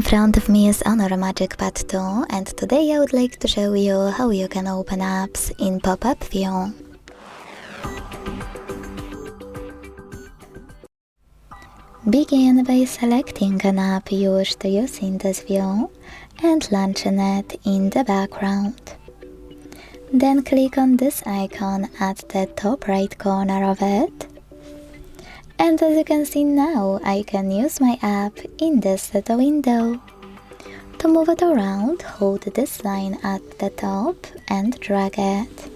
front of me is HONOR MagicPad 2, and today I would like to show you how you can open apps in pop-up view. Begin by selecting an app you wish to use in this view and launching it in the background. Then click on this icon at the top right corner of it. And as you can see now, I can use my app in this little window. To move it around, hold this line at the top and drag it.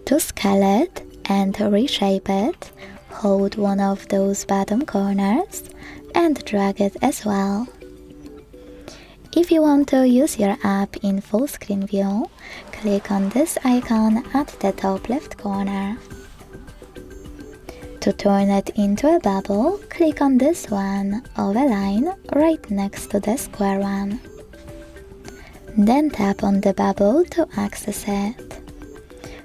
To scale it and reshape it, hold one of those bottom corners and drag it as well. If you want to use your app in full screen view, click on this icon at the top left corner. To turn it into a bubble, click on this one of a line right next to the square one. Then tap on the bubble to access it.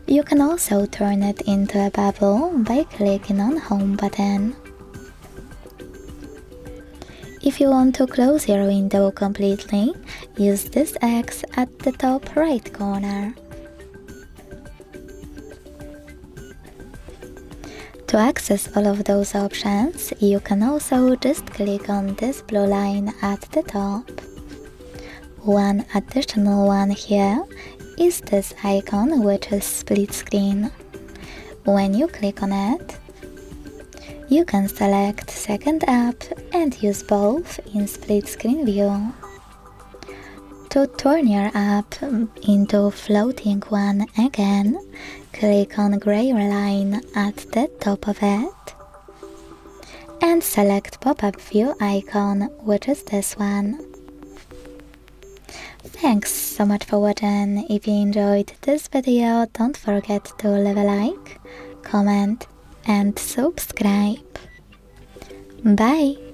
You can also turn it into a bubble by clicking on Home button. If you want to close your window completely, use this X at the top right corner. To access all of those options, you can also just click on this blue line at the top. One additional one here is this icon, which is split screen. When you click on it, you can select second app and use both in split screen view. To turn your app into floating one again, click on gray line at the top of it and select pop-up view icon, which is this one. Thanks so much for watching. If you enjoyed this video, don't forget to leave a like, comment and subscribe. Bye!